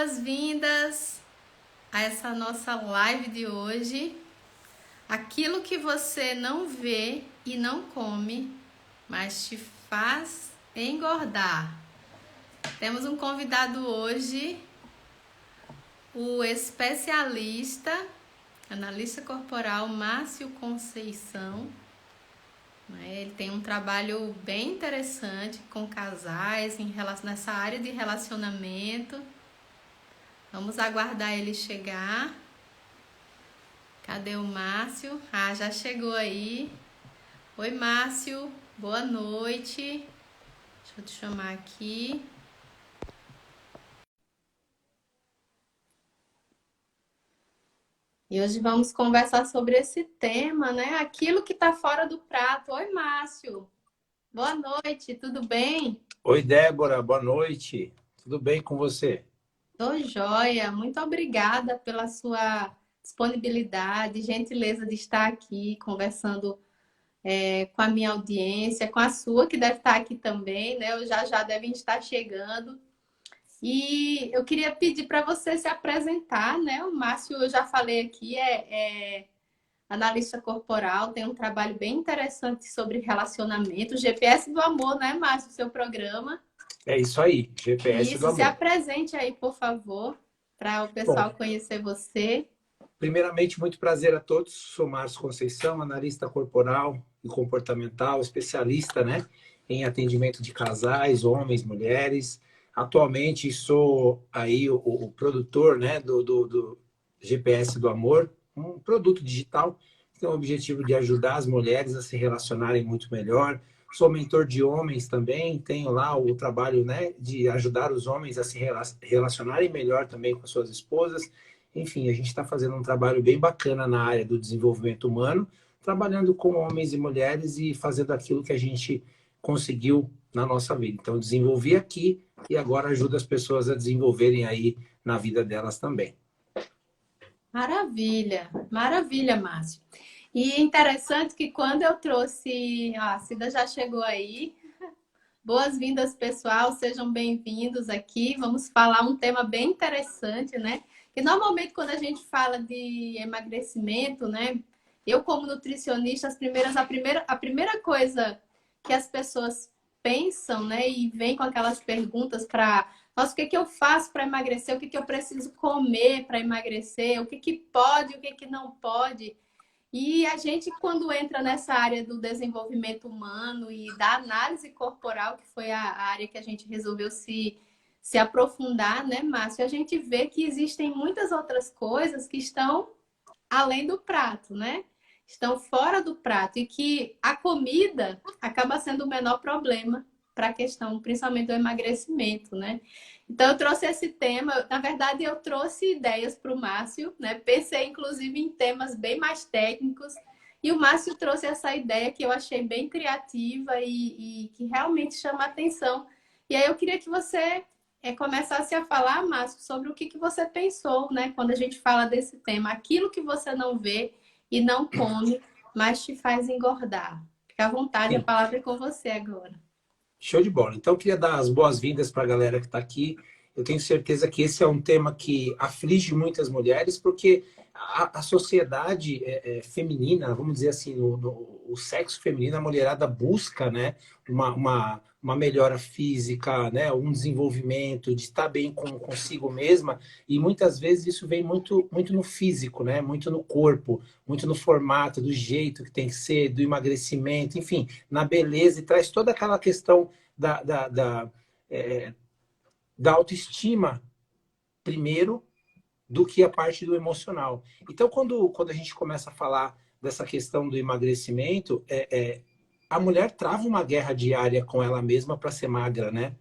boas-vindas a essa nossa live de hoje. Aquilo que você não vê e não come, mas te faz engordar. Temos um convidado hoje, o especialista, analista corporal Márcio Conceição. Ele tem um trabalho bem interessante com casais nessa área de relacionamento. Vamos aguardar ele chegar. Cadê o Márcio? Ah, já chegou aí. Oi, Márcio. Boa noite. Deixa eu te chamar aqui. E hoje vamos conversar sobre esse tema, né? Aquilo que está fora do prato. Oi, Márcio. Boa noite, tudo bem? Oi, Débora, boa noite. Tudo bem com você? Tô joia. Muito obrigada pela sua disponibilidade, gentileza de estar aqui conversando com a minha audiência, com a sua, que deve estar aqui também, né? Eu já devem estar chegando. E eu queria pedir para você se apresentar, né? O Márcio, eu já falei aqui, é analista corporal, tem um trabalho bem interessante sobre relacionamento, GPS do amor, né, Márcio? Seu programa. É isso aí, GPS do Isso, se amor. apresente aí, por favor, para o Bom, pessoal conhecer você. primeiramente, muito prazer a todos. Sou Márcio Conceição, analista corporal e comportamental, especialista, né, em atendimento de casais, homens, mulheres. Atualmente sou aí o produtor, né, do GPS do amor, um produto digital que tem o objetivo de ajudar as mulheres a se relacionarem muito melhor. Sou mentor de homens também, tenho lá o trabalho, né, de ajudar os homens a se relacionarem melhor também com as suas esposas. Enfim, a gente está fazendo um trabalho bem bacana na área do desenvolvimento humano, trabalhando com homens e mulheres e fazendo aquilo que a gente conseguiu na nossa vida. Então, desenvolvi aqui e agora ajuda as pessoas a desenvolverem aí na vida delas também. Maravilha, maravilha, Márcio. E interessante que quando eu trouxe, a Cida já chegou aí. Boas-vindas, pessoal, sejam bem-vindos aqui. Vamos falar um tema bem interessante, né? Que normalmente quando a gente fala de emagrecimento, né? Eu como nutricionista, a primeira coisa que as pessoas pensam, né? E vem com aquelas perguntas para, nossa, o que que eu faço para emagrecer? O que que eu preciso comer para emagrecer? O que que pode? O que que não pode? E a gente, quando entra nessa área do desenvolvimento humano e da análise corporal, que foi a área que a gente resolveu se aprofundar, né, Márcio? A gente vê que existem muitas outras coisas que estão além do prato, né? Estão fora do prato e que a comida acaba sendo o menor problema para a questão, principalmente do emagrecimento, né? Então, eu trouxe esse tema. Na verdade, eu trouxe ideias para o Márcio, né? Pensei, inclusive, em temas bem mais técnicos. E o Márcio trouxe essa ideia que eu achei bem criativa e que realmente chama a atenção. E aí, eu queria que você começasse a falar, Márcio, sobre o que você pensou, né? Quando a gente fala desse tema. Aquilo que você não vê e não come, mas te faz engordar. Fica à vontade, a Sim. palavra é com você agora. Show de bola. Então, eu queria dar as boas-vindas para a galera que está aqui. Eu tenho certeza que esse é um tema que aflige muitas mulheres, porque a sociedade feminina, vamos dizer assim, o sexo feminino, a mulherada busca, né, uma melhora física, né, um desenvolvimento, de estar bem consigo mesma, e muitas vezes isso vem muito, muito no físico, né, muito no corpo, muito no formato, do jeito que tem que ser, do emagrecimento, enfim, na beleza, e traz toda aquela questão eh, da autoestima primeiro do que a parte do emocional. Então, quando a gente começa a falar dessa questão do emagrecimento, a mulher trava uma guerra diária com ela mesma para ser magra, né?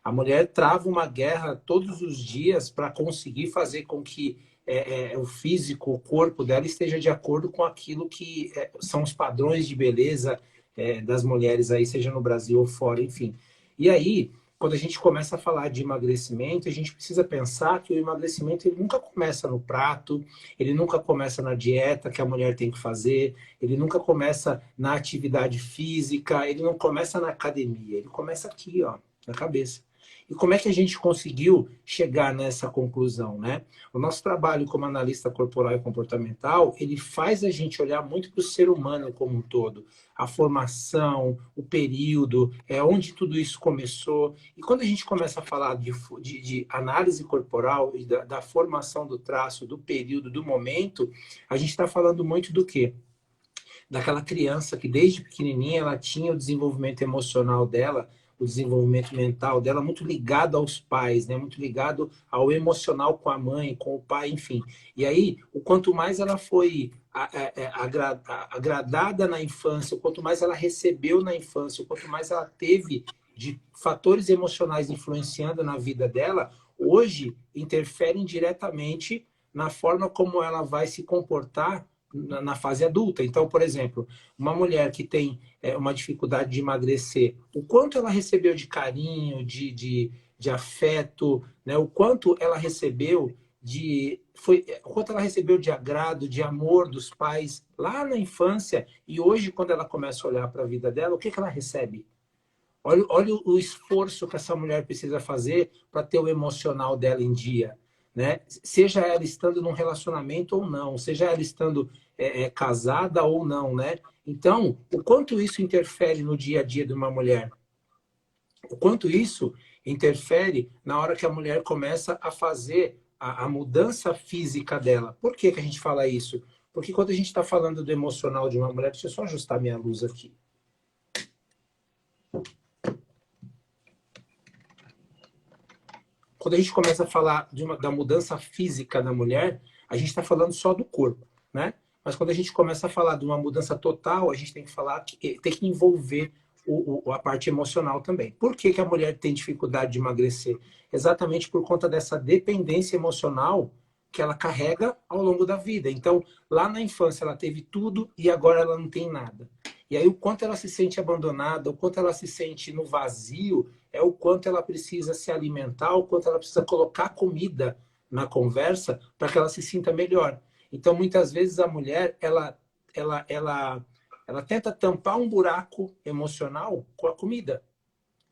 A mulher trava uma guerra todos os dias para conseguir fazer com que o físico, o corpo dela esteja de acordo com aquilo que são os padrões de beleza das mulheres aí, seja no Brasil ou fora, enfim. E aí, quando a gente começa a falar de emagrecimento, a gente precisa pensar que o emagrecimento ele nunca começa no prato, ele nunca começa na dieta que a mulher tem que fazer, ele nunca começa na atividade física, ele não começa na academia, ele começa aqui, ó, na cabeça. E como é que a gente conseguiu chegar nessa conclusão, né? O nosso trabalho como analista corporal e comportamental, ele faz a gente olhar muito para o ser humano como um todo. A formação, o período, onde tudo isso começou. E quando a gente começa a falar de análise corporal e da formação do traço, do período, do momento, a gente está falando muito do quê? Daquela criança que desde pequenininha ela tinha o desenvolvimento emocional dela, o desenvolvimento mental dela muito ligado aos pais, né? Muito ligado ao emocional com a mãe, com o pai, enfim. E aí, o quanto mais ela foi agradada na infância, o quanto mais ela recebeu na infância, o quanto mais ela teve de fatores emocionais influenciando na vida dela, hoje interferem diretamente na forma como ela vai se comportar na fase adulta. Então, por exemplo, uma mulher que tem uma dificuldade de emagrecer, o quanto ela recebeu de carinho, de afeto, né? O quanto ela recebeu o quanto ela recebeu de agrado, de amor dos pais lá na infância, e hoje, quando ela começa a olhar para a vida dela, o que ela recebe? Olha o esforço que essa mulher precisa fazer para ter o emocional dela em dia, né? Seja ela estando num relacionamento ou não, seja ela estando casada ou não, né? Então, o quanto isso interfere no dia a dia de uma mulher? O quanto isso interfere na hora que a mulher começa a fazer a mudança física dela? Por que que a gente fala isso? Porque quando a gente está falando do emocional de uma mulher, deixa eu só ajustar minha luz aqui. Quando a gente começa a falar da mudança física da mulher, a gente está falando só do corpo, né? Mas quando a gente começa a falar de uma mudança total, a gente tem que falar tem que envolver a parte emocional também. Por que que a mulher tem dificuldade de emagrecer? Exatamente por conta dessa dependência emocional que ela carrega ao longo da vida. Então, lá na infância ela teve tudo e agora ela não tem nada. E aí o quanto ela se sente abandonada, o quanto ela se sente no vazio, é o quanto ela precisa se alimentar, o quanto ela precisa colocar comida na conversa para que ela se sinta melhor. Então, muitas vezes a mulher, ela tenta tampar um buraco emocional com a comida.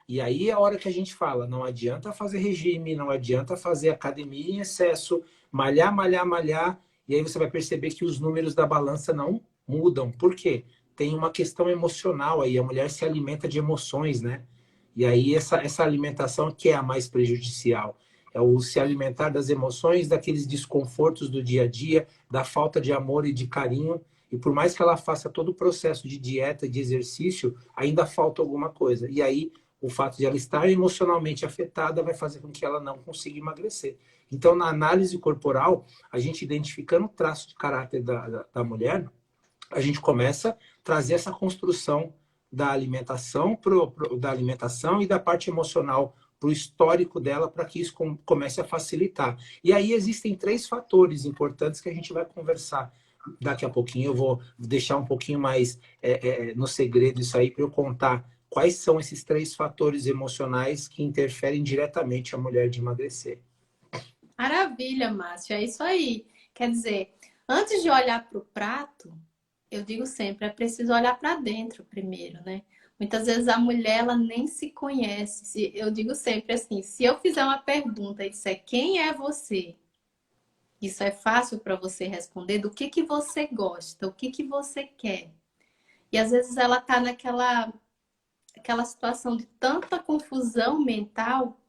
E aí é a hora que a gente fala, não adianta fazer regime, não adianta fazer academia em excesso, malhar, malhar, malhar, e aí você vai perceber que os números da balança não mudam. Por quê? Tem uma questão emocional aí, a mulher se alimenta de emoções, né? E aí essa alimentação que é a mais prejudicial. É o se alimentar das emoções, daqueles desconfortos do dia a dia, da falta de amor e de carinho. E por mais que ela faça todo o processo de dieta, de exercício, ainda falta alguma coisa. E aí o fato de ela estar emocionalmente afetada vai fazer com que ela não consiga emagrecer. Então, na análise corporal, a gente identificando o traço de caráter da mulher, a gente começa a trazer essa construção da alimentação, da alimentação e da parte emocional para o histórico dela, para que isso comece a facilitar. E aí existem 3 fatores importantes que a gente vai conversar. Daqui a pouquinho eu vou deixar um pouquinho mais no segredo isso aí para eu contar quais são esses 3 fatores emocionais que interferem diretamente a mulher de emagrecer. Maravilha, Márcio, é isso aí. Quer dizer, antes de olhar para o prato, eu digo sempre, é preciso olhar para dentro primeiro, né? Muitas vezes a mulher, ela nem se conhece. Eu digo sempre assim, se eu fizer uma pergunta e disser quem é você, isso é fácil para você responder, do que você gosta, o que você quer. E às vezes ela tá aquela situação de tanta confusão mental.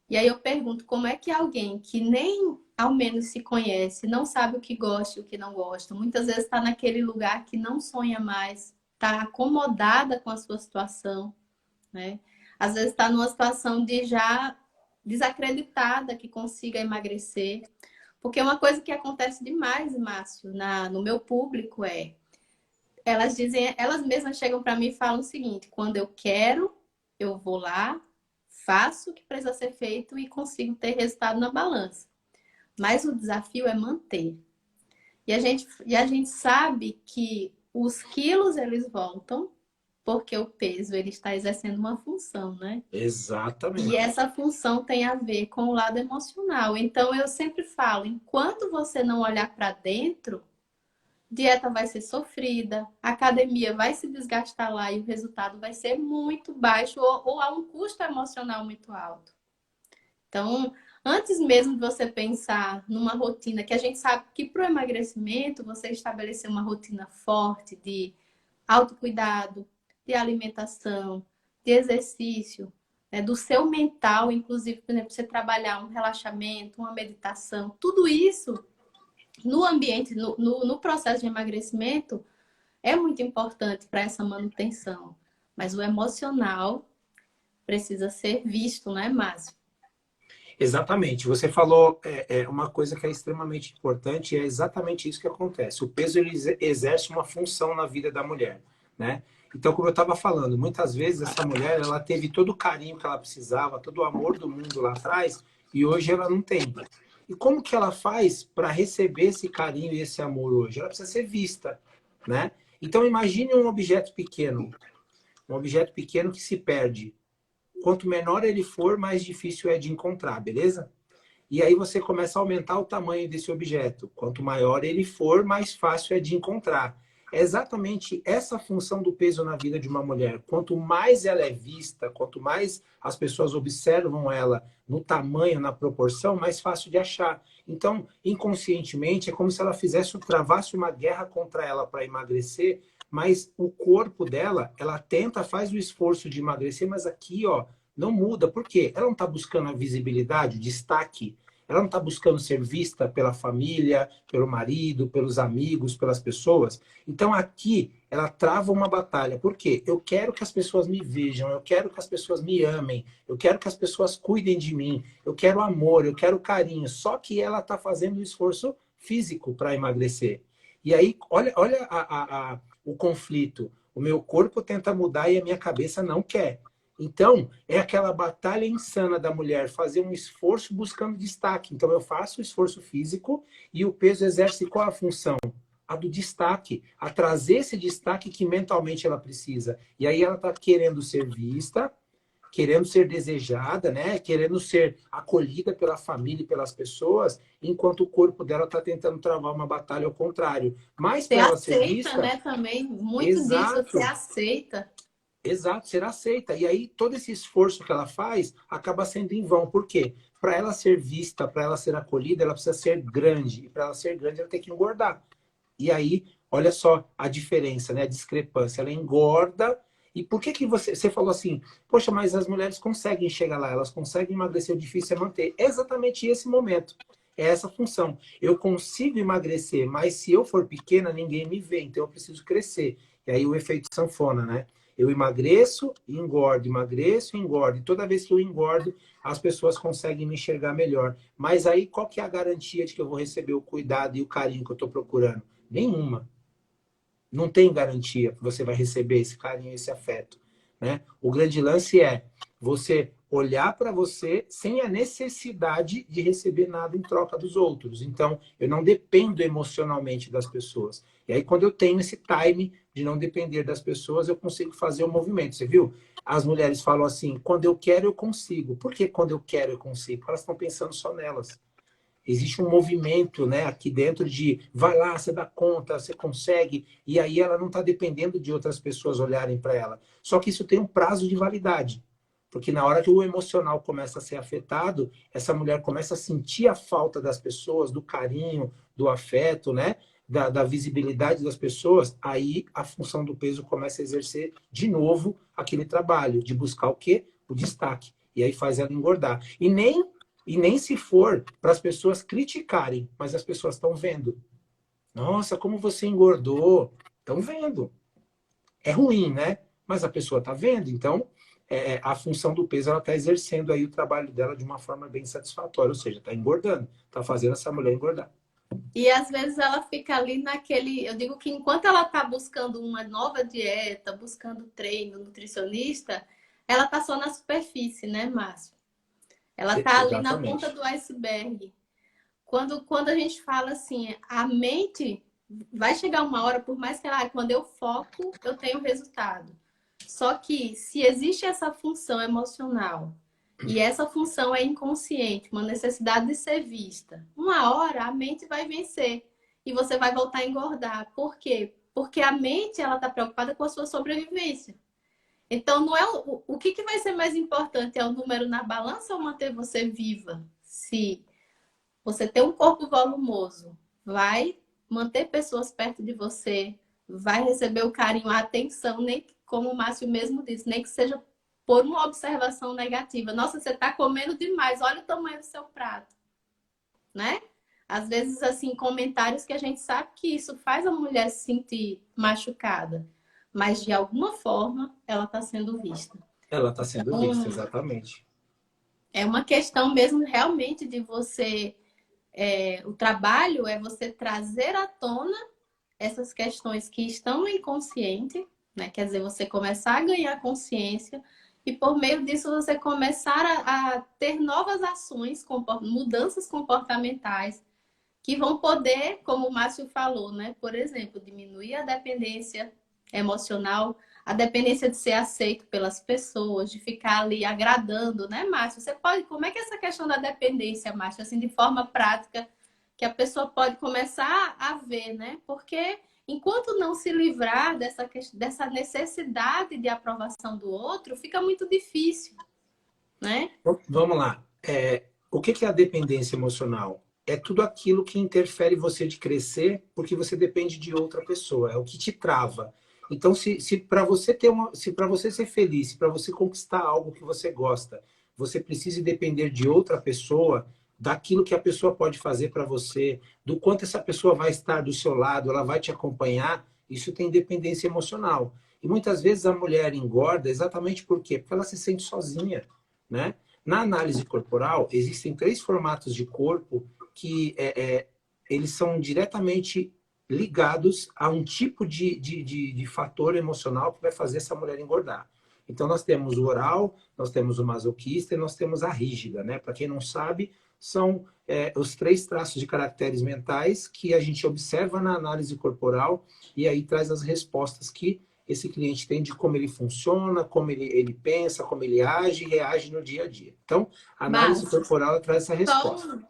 E aí eu pergunto, como é que alguém que nem ao menos se conhece, não sabe o que gosta e o que não gosta, muitas vezes está naquele lugar que não sonha mais, está acomodada com a sua situação, né? Às vezes está numa situação de já desacreditada que consiga emagrecer. Porque uma coisa que acontece demais, Márcio, no meu público elas dizem, elas mesmas chegam para mim e falam o seguinte: quando eu quero, eu vou lá, faço o que precisa ser feito e consigo ter resultado na balança. Mas o desafio é manter. E a gente sabe que os quilos eles voltam porque o peso ele está exercendo uma função, né? E Exatamente. essa função tem a ver com o lado emocional. Então eu sempre falo, enquanto você não olhar para dentro, dieta vai ser sofrida, a academia vai se desgastar lá e o resultado vai ser muito baixo ou a um custo emocional muito alto. Então, antes mesmo de você pensar numa rotina, que a gente sabe que para o emagrecimento você estabelecer uma rotina forte de autocuidado, de alimentação, de exercício, né, do seu mental, inclusive, por exemplo, você trabalhar um relaxamento, uma meditação, tudo isso no ambiente, no processo de emagrecimento, é muito importante para essa manutenção. Mas o emocional precisa ser visto, né, Márcio? Exatamente. Você falou uma coisa que é extremamente importante e é exatamente isso que acontece. O peso ele exerce uma função na vida da mulher, né? Então, como eu estava falando, muitas vezes essa mulher ela teve todo o carinho que ela precisava, todo o amor do mundo lá atrás e hoje ela não tem. E como que ela faz para receber esse carinho e esse amor hoje? Ela precisa ser vista, né? Então, imagine um objeto pequeno que se perde. Quanto menor ele for, mais difícil é de encontrar, beleza? E aí você começa a aumentar o tamanho desse objeto. Quanto maior ele for, mais fácil é de encontrar. É exatamente essa função do peso na vida de uma mulher. Quanto mais ela é vista, quanto mais as pessoas observam ela no tamanho, na proporção, mais fácil de achar. Então, inconscientemente, é como se ela travasse uma guerra contra ela para emagrecer, mas o corpo dela, ela tenta, faz o esforço de emagrecer, mas aqui, ó, não muda. Por quê? Ela não está buscando a visibilidade, o destaque. Ela não está buscando ser vista pela família, pelo marido, pelos amigos, pelas pessoas. Então aqui ela trava uma batalha. Por quê? Eu quero que as pessoas me vejam, eu quero que as pessoas me amem, eu quero que as pessoas cuidem de mim, eu quero amor, eu quero carinho. Só que ela está fazendo um esforço físico para emagrecer. E aí, olha o conflito. O meu corpo tenta mudar e a minha cabeça não quer. Então, é aquela batalha insana da mulher fazer um esforço buscando destaque. Então, eu faço o esforço físico e o peso exerce qual a função? A do destaque, a trazer esse destaque que mentalmente ela precisa. E aí ela está querendo ser vista, querendo ser desejada, né? Querendo ser acolhida pela família e pelas pessoas, enquanto o corpo dela está tentando travar uma batalha ao contrário. Mas Você para ela ser aceita, vista, né, também, muito disso você exato. aceita. Exato, ser aceita. E aí todo esse esforço que ela faz acaba sendo em vão. Por quê? Para ela ser vista, para ela ser acolhida, ela precisa ser grande. E para ela ser grande, ela tem que engordar. E aí, olha só a diferença, né? A discrepância. Ela engorda. E por que que você falou assim, poxa, mas as mulheres conseguem chegar lá, elas conseguem emagrecer, o difícil é manter. É exatamente esse momento. É essa função. Eu consigo emagrecer, mas se eu for pequena, ninguém me vê. Então eu preciso crescer. E aí o efeito sanfona, né? Eu emagreço e engordo, emagreço e engordo. E toda vez que eu engordo, as pessoas conseguem me enxergar melhor. Mas aí, qual que é a garantia de que eu vou receber o cuidado e o carinho que eu estou procurando? Nenhuma. Não tem garantia que você vai receber esse carinho, esse afeto, né? O grande lance é você olhar para você sem a necessidade de receber nada em troca dos outros. Então, eu não dependo emocionalmente das pessoas. E aí, quando eu tenho esse time de não depender das pessoas, eu consigo fazer o movimento. Você viu? As mulheres falam assim: quando eu quero, eu consigo. Por que quando eu quero, eu consigo? Porque elas estão pensando só nelas. Existe um movimento, né, aqui dentro de vai lá, você dá conta, você consegue, e aí ela não está dependendo de outras pessoas olharem para ela. Só que isso tem um prazo de validade, porque na hora que o emocional começa a ser afetado, essa mulher começa a sentir a falta das pessoas, do carinho, do afeto, né, da visibilidade das pessoas, aí a função do peso começa a exercer de novo aquele trabalho de buscar o quê? O destaque. E aí faz ela engordar. E nem se for para as pessoas criticarem, mas as pessoas estão vendo. Nossa, como você engordou. Estão vendo. É ruim, né? Mas a pessoa está vendo. Então, a função do peso ela está exercendo aí o trabalho dela de uma forma bem satisfatória. Ou seja, está engordando. Está fazendo essa mulher engordar. E às vezes ela fica ali naquele. Eu digo que enquanto ela está buscando uma nova dieta, buscando treino, nutricionista, ela está só na superfície, né, Márcio? Ela está ali na ponta Exatamente. do iceberg. Quando a gente fala assim, a mente vai chegar uma hora, por mais que ela, quando eu foco, eu tenho resultado. Só que se existe essa função emocional e essa função é inconsciente, uma necessidade de ser vista, uma hora a mente vai vencer e você vai voltar a engordar. Por quê? Porque a mente ela está preocupada com a sua sobrevivência. Então, não é o que vai ser mais importante? É o número na balança ou manter você viva? Se você tem um corpo volumoso, vai manter pessoas perto de você, vai receber o carinho, a atenção, nem que, como o Márcio mesmo disse, nem que seja por uma observação negativa. Nossa, você está comendo demais, olha o tamanho do seu prato, né? Às vezes, assim, comentários que a gente sabe que isso faz a mulher se sentir machucada, mas de alguma forma ela está sendo vista. Ela está sendo vista, Então, exatamente. é uma questão mesmo realmente de você. O trabalho é você trazer à tona essas questões que estão no inconsciente, né? Quer dizer, você começar a ganhar consciência e por meio disso você começar a ter novas ações, mudanças comportamentais que vão poder, como o Márcio falou, né? Por exemplo, diminuir a dependência emocional, a dependência de ser aceito pelas pessoas, de ficar ali agradando, né, Márcio? Você pode, como é que é essa questão da dependência, Márcio, assim, de forma prática, que a pessoa pode começar a ver, né? Porque enquanto não se livrar dessa necessidade de aprovação do outro, fica muito difícil, né? Vamos lá. O que é a dependência emocional? É tudo aquilo que interfere você de crescer porque você depende de outra pessoa. É o que te trava. Então, se para você se para você ser feliz, se para você conquistar algo que você gosta, você precisa depender de outra pessoa, daquilo que a pessoa pode fazer para você, do quanto essa pessoa vai estar do seu lado, ela vai te acompanhar, isso tem dependência emocional. E muitas vezes a mulher engorda exatamente por quê? Porque ela se sente sozinha, né? Na análise corporal, existem 3 formatos de corpo que eles são diretamente ligados a um tipo de fator emocional que vai fazer essa mulher engordar. Então, nós temos o oral, nós temos o masoquista e nós temos a rígida, né? Para quem não sabe, são os 3 traços de caracteres mentais que a gente observa na análise corporal e aí traz as respostas que esse cliente tem de como ele funciona, como ele pensa, como ele age e reage no dia a dia. Então, a análise Márcio, corporal traz essa só resposta.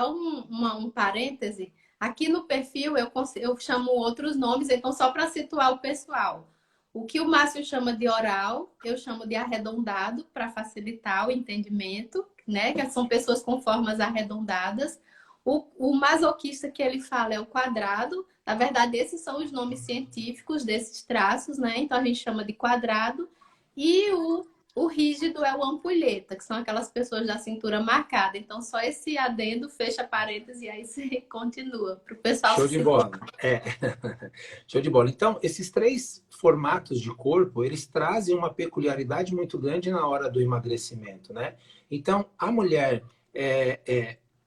um, um parêntese. Aqui no perfil eu chamo outros nomes, então só para situar o pessoal. O que o Márcio chama de oral, eu chamo de arredondado para facilitar o entendimento, né? Que são pessoas com formas arredondadas. O masoquista que ele fala é o quadrado. Na verdade, esses são os nomes científicos desses traços, né? Então a gente chama de quadrado. E o rígido é o ampulheta, que são aquelas pessoas da cintura marcada. Então, só esse adendo fecha parênteses e aí você continua, para o pessoal Show se de situar. bola. Show de bola. Então, esses 3 formatos de corpo, eles trazem uma peculiaridade muito grande na hora do emagrecimento, né? Então, a mulher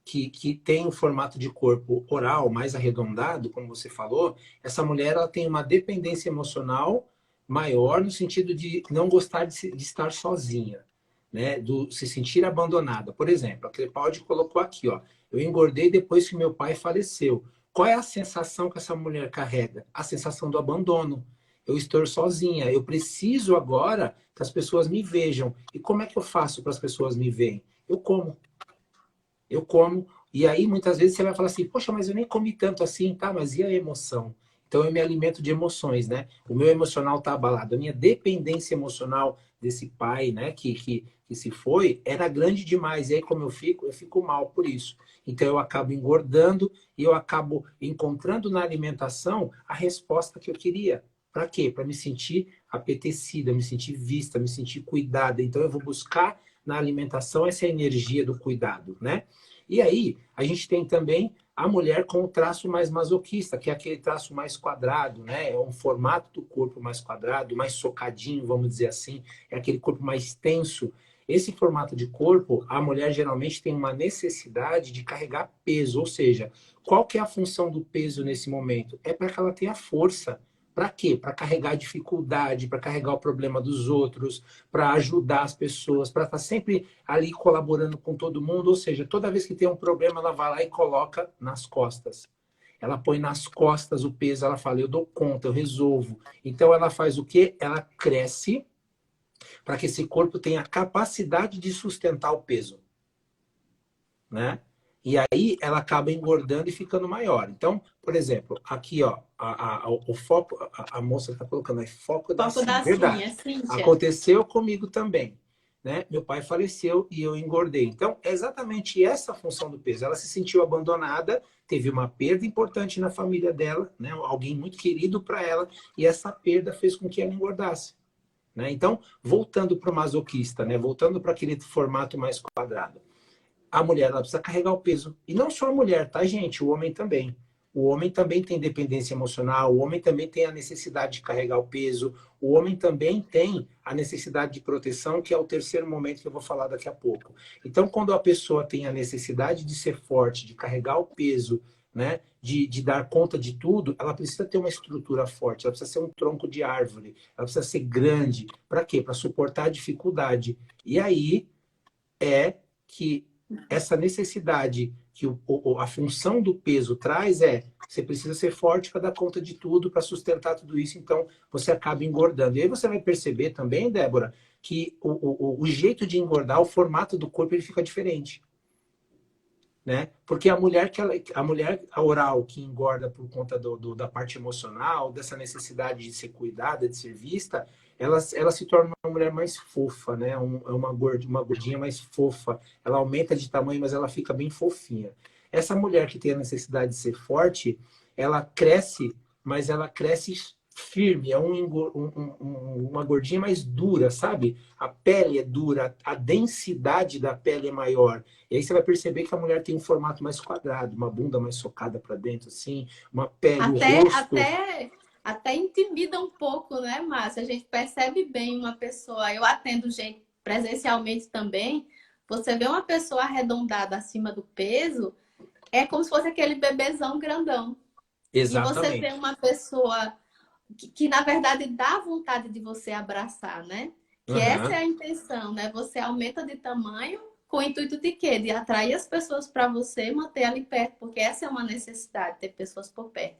que tem um formato de corpo oral mais arredondado, como você falou, essa mulher ela tem uma dependência emocional maior no sentido de não gostar de estar sozinha, né? Do se sentir abandonada. Por exemplo, a Crepaldi colocou aqui, ó, eu engordei depois que meu pai faleceu. Qual é a sensação que essa mulher carrega? A sensação do abandono. Eu estou sozinha, eu preciso agora que as pessoas me vejam. E como é que eu faço para as pessoas me verem? Eu como. Eu como. E aí, muitas vezes, você vai falar assim, poxa, mas eu nem comi tanto assim, tá? Mas e a emoção? Então, eu me alimento de emoções, né? O meu emocional está abalado. A minha dependência emocional desse pai, né, que se foi, era grande demais. E aí, como eu fico mal por isso. Então, eu acabo engordando e eu acabo encontrando na alimentação a resposta que eu queria. Para quê? Para me sentir apetecida, me sentir vista, me sentir cuidada. Então, eu vou buscar na alimentação essa energia do cuidado, né? E aí, a gente tem também a mulher com o traço mais masoquista, que é aquele traço mais quadrado, né? É um formato do corpo mais quadrado, mais socadinho, vamos dizer assim, é aquele corpo mais tenso. Esse formato de corpo, a mulher geralmente tem uma necessidade de carregar peso, ou seja, qual que é a função do peso nesse momento? É para que ela tenha força. Para quê? Para carregar a dificuldade, para carregar o problema dos outros, para ajudar as pessoas, para estar sempre ali colaborando com todo mundo. Ou seja, toda vez que tem um problema, ela vai lá e coloca nas costas. Ela põe nas costas o peso, ela fala, eu dou conta, eu resolvo. Então ela faz o quê? Ela cresce para que esse corpo tenha a capacidade de sustentar o peso, né? E aí ela acaba engordando e ficando maior. Então, por exemplo, aqui, ó, o foco, a moça está colocando aí, foco da Foco Sim. da Sim, é Verdade. Cíntia. Aconteceu comigo também. Né? Meu pai faleceu e eu engordei. Então, é exatamente essa a função do peso. Ela se sentiu abandonada, teve uma perda importante na família dela, né? Alguém muito querido para ela, e essa perda fez com que ela engordasse. Né? Então, voltando para o masoquista, né? Voltando para aquele formato mais quadrado. A mulher ela precisa carregar o peso. E não só a mulher, tá, gente? O homem também. O homem também tem dependência emocional, o homem também tem a necessidade de carregar o peso, o homem também tem a necessidade de proteção, que é o terceiro momento que eu vou falar daqui a pouco. Então, quando a pessoa tem a necessidade de ser forte, de carregar o peso, né, de dar conta de tudo, ela precisa ter uma estrutura forte, ela precisa ser um tronco de árvore, ela precisa ser grande. Para quê? Para suportar a dificuldade. E aí é que essa necessidade que a função do peso traz é você precisa ser forte para dar conta de tudo, para sustentar tudo isso, então você acaba engordando. E aí você vai perceber também, Débora, que o jeito de engordar, o formato do corpo, ele fica diferente. Né? Porque a mulher oral que engorda por conta da parte emocional, dessa necessidade de ser cuidada, de ser vista, ela se torna uma mulher mais fofa, né? Uma gordinha mais fofa. Ela aumenta de tamanho, mas ela fica bem fofinha. Essa mulher que tem a necessidade de ser forte, ela cresce, mas ela cresce firme, é uma gordinha mais dura, sabe? A pele é dura, a densidade da pele é maior. E aí você vai perceber que a mulher tem um formato mais quadrado, uma bunda mais socada para dentro, assim, uma pele, o Até, rosto. até, até intimida um pouco, né, Márcia? A gente percebe bem uma pessoa. Eu atendo gente presencialmente também. Você vê uma pessoa arredondada acima do peso, é como se fosse aquele bebezão grandão. E você vê Exatamente. uma pessoa que na verdade dá vontade de você abraçar, né? Que essa é Uhum. a intenção, né? Você aumenta de tamanho com o intuito de quê? De atrair as pessoas para você e manter ali perto, porque essa é uma necessidade, ter pessoas por perto.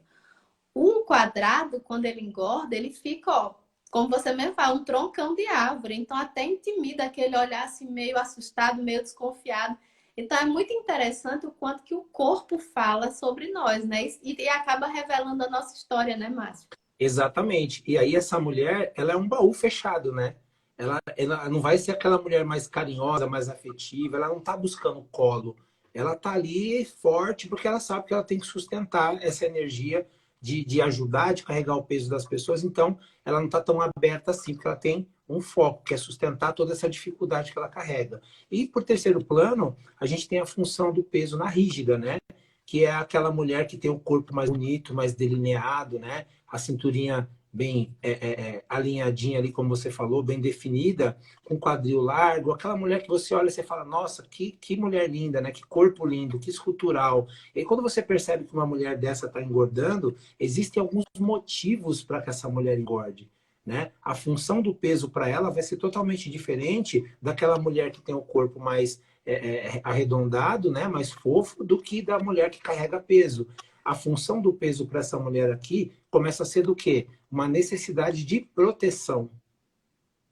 Um quadrado, quando ele engorda, ele fica, ó, como você mesmo fala, um troncão de árvore. Então até intimida aquele olhar assim meio assustado, meio desconfiado. Então é muito interessante o quanto que o corpo fala sobre nós, né? E acaba revelando a nossa história, né, Márcio? Exatamente. E aí essa mulher, ela é um baú fechado, né? Ela não vai ser aquela mulher mais carinhosa, mais afetiva, ela não está buscando colo. Ela está ali forte porque ela sabe que ela tem que sustentar essa energia de ajudar, de carregar o peso das pessoas. Então, ela não está tão aberta assim, porque ela tem um foco, que é sustentar toda essa dificuldade que ela carrega. E, por terceiro plano, a gente tem a função do peso na rígida, né? Que é aquela mulher que tem o corpo mais bonito, mais delineado, né? A cinturinha bem alinhadinha ali, como você falou, bem definida, com quadril largo, aquela mulher que você olha e você fala, nossa, que mulher linda, né? Que corpo lindo, que escultural. E aí, quando você percebe que uma mulher dessa está engordando, existem alguns motivos para que essa mulher engorde. Né? A função do peso para ela vai ser totalmente diferente daquela mulher que tem o corpo mais arredondado, né, mais fofo, do que da mulher que carrega peso. A função do peso para essa mulher aqui começa a ser do quê? Uma necessidade de proteção.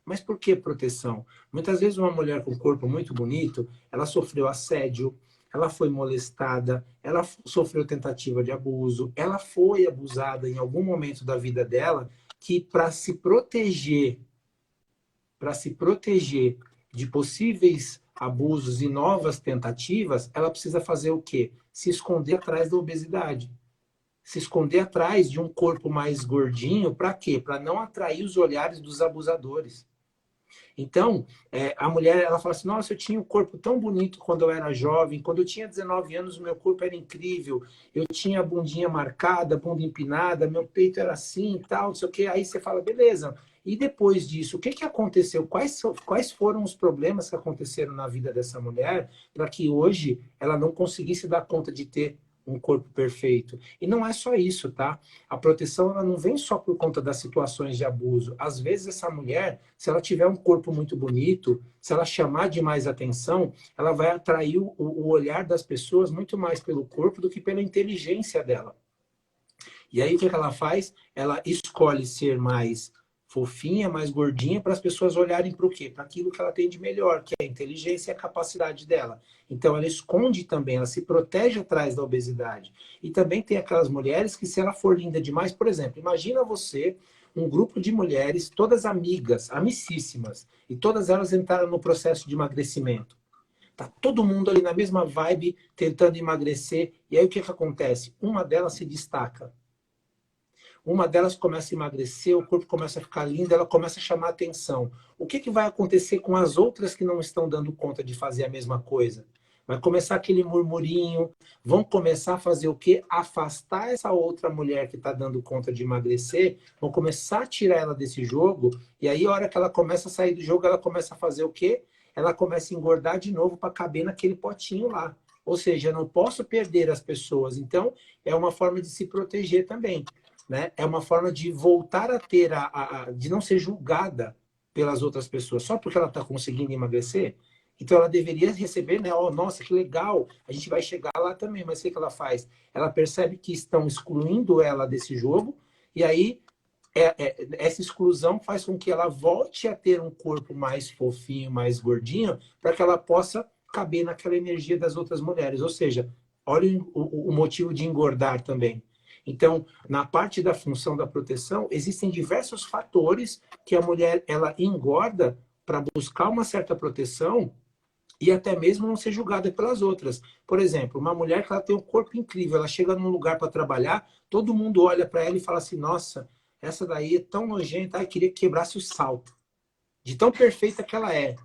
Mas por que proteção? Muitas vezes uma mulher com corpo muito bonito, ela sofreu assédio, ela foi molestada, ela sofreu tentativa de abuso, ela foi abusada em algum momento da vida dela, que para se proteger de possíveis abusos e novas tentativas, ela precisa fazer o quê? Se esconder atrás da obesidade. Se esconder atrás de um corpo mais gordinho, para quê? Para não atrair os olhares dos abusadores. Então, a mulher, ela fala assim, nossa, eu tinha um corpo tão bonito quando eu era jovem, quando eu tinha 19 anos, o meu corpo era incrível, eu tinha a bundinha marcada, bunda empinada, meu peito era assim e tal, não sei o quê. Aí você fala, beleza, e depois disso, o que que aconteceu? Quais foram os problemas que aconteceram na vida dessa mulher para que hoje ela não conseguisse dar conta de ter um corpo perfeito? E não é só isso, tá? A proteção ela não vem só por conta das situações de abuso. Às vezes essa mulher, se ela tiver um corpo muito bonito, se ela chamar demais atenção, ela vai atrair o olhar das pessoas muito mais pelo corpo do que pela inteligência dela. E aí o que ela faz? Ela escolhe ser mais fofinha, mais gordinha, para as pessoas olharem para o quê? Para aquilo que ela tem de melhor, que é a inteligência e a capacidade dela. Então, ela esconde também, ela se protege atrás da obesidade. E também tem aquelas mulheres que, se ela for linda demais, por exemplo, imagina você, um grupo de mulheres, todas amigas, amicíssimas, e todas elas entraram no processo de emagrecimento. Tá todo mundo ali na mesma vibe, tentando emagrecer, e aí o que que acontece? Uma delas se destaca. Uma delas começa a emagrecer, o corpo começa a ficar lindo, ela começa a chamar atenção. O que que vai acontecer com as outras que não estão dando conta de fazer a mesma coisa? Vai começar aquele murmurinho, vão começar a fazer o quê? Afastar essa outra mulher que está dando conta de emagrecer, vão começar a tirar ela desse jogo, e aí a hora que ela começa a sair do jogo, ela começa a fazer o quê? Ela começa a engordar de novo para caber naquele potinho lá. Ou seja, eu não posso perder as pessoas. Então, é uma forma de se proteger também. Né? É uma forma de voltar a ter, de não ser julgada pelas outras pessoas, só porque ela está conseguindo emagrecer. Então ela deveria receber, né? Oh, nossa, que legal, a gente vai chegar lá também. Mas o que que ela faz? Ela percebe que estão excluindo ela desse jogo, e aí essa exclusão faz com que ela volte a ter um corpo mais fofinho, mais gordinho, para que ela possa caber naquela energia das outras mulheres. Ou seja, olha o motivo de engordar também. Então, na parte da função da proteção, existem diversos fatores que a mulher ela engorda para buscar uma certa proteção e até mesmo não ser julgada pelas outras. Por exemplo, uma mulher que ela tem um corpo incrível, ela chega num lugar para trabalhar, todo mundo olha para ela e fala assim: nossa, essa daí é tão nojenta, eu queria que quebrasse o salto, de tão perfeita que ela é.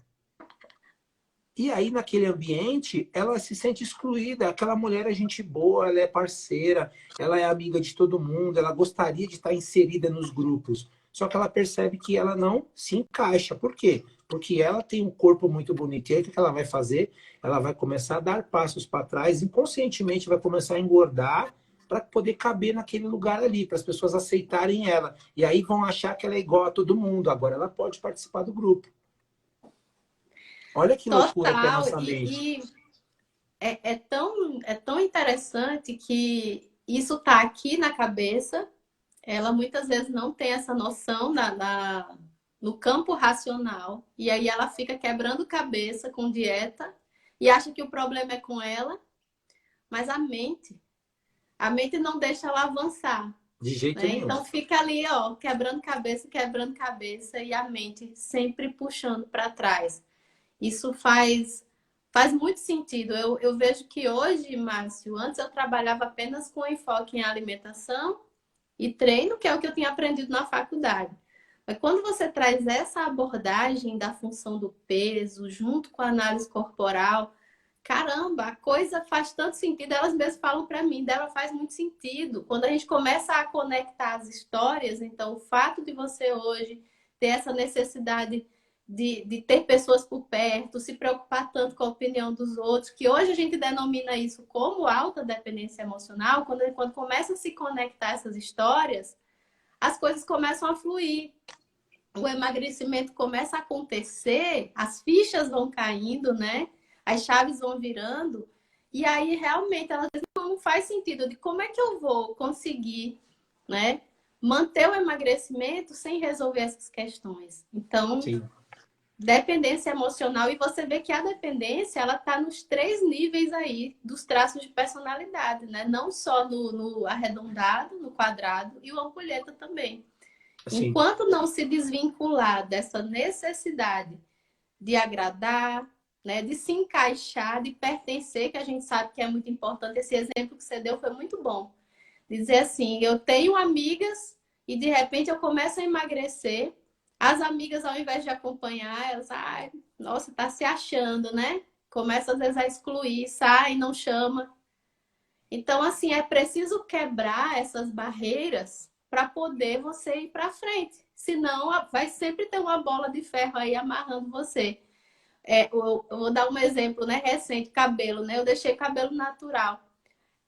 E aí, naquele ambiente, ela se sente excluída. Aquela mulher é gente boa, ela é parceira, ela é amiga de todo mundo, ela gostaria de estar inserida nos grupos. Só que ela percebe que ela não se encaixa. Por quê? Porque ela tem um corpo muito bonito. E aí, o que ela vai fazer? Ela vai começar a dar passos para trás, inconscientemente vai começar a engordar para poder caber naquele lugar ali, para as pessoas aceitarem ela. E aí vão achar que ela é igual a todo mundo. Agora ela pode participar do grupo. Olha que loucura que é a Total. nossa mente. E é tão interessante que isso tá aqui na cabeça. Ela muitas vezes não tem essa noção no campo racional. E aí ela fica quebrando cabeça com dieta e acha que o problema é com ela, mas a mente não deixa ela avançar. De jeito Né? nenhum. Então fica ali, ó, quebrando cabeça e a mente sempre puxando para trás. Isso faz muito sentido. Eu vejo que hoje, Márcio, antes eu trabalhava apenas com enfoque em alimentação e treino, que é o que eu tinha aprendido na faculdade. Mas quando você traz essa abordagem da função do peso, junto com a análise corporal, caramba, a coisa faz tanto sentido. Elas mesmas falam para mim, dela faz muito sentido. Quando a gente começa a conectar as histórias, então o fato de você hoje ter essa necessidade de ter pessoas por perto, se preocupar tanto com a opinião dos outros, que hoje a gente denomina isso como alta dependência emocional, quando começa a se conectar essas histórias, as coisas começam a fluir. O emagrecimento começa a acontecer, as fichas vão caindo, né? As chaves vão virando, e aí realmente elas não faz sentido de como é que eu vou conseguir, né, manter o emagrecimento sem resolver essas questões. Então, Sim. dependência emocional, e você vê que a dependência, ela está nos 3 níveis aí dos traços de personalidade, né? Não só no arredondado, no quadrado, e o ampulheta também. Assim, Enquanto não se desvincular dessa necessidade de agradar, né, de se encaixar, de pertencer, que a gente sabe que é muito importante, esse exemplo que você deu foi muito bom. Dizer assim, eu tenho amigas e de repente eu começo a emagrecer, as amigas, ao invés de acompanhar, elas, ai, nossa, tá se achando, né? Começa às vezes a excluir, sai, não chama. Então, assim, é preciso quebrar essas barreiras para poder você ir para frente. Senão, vai sempre ter uma bola de ferro aí amarrando você. Eu vou dar um exemplo, né? Recente, cabelo, né? Eu deixei cabelo natural.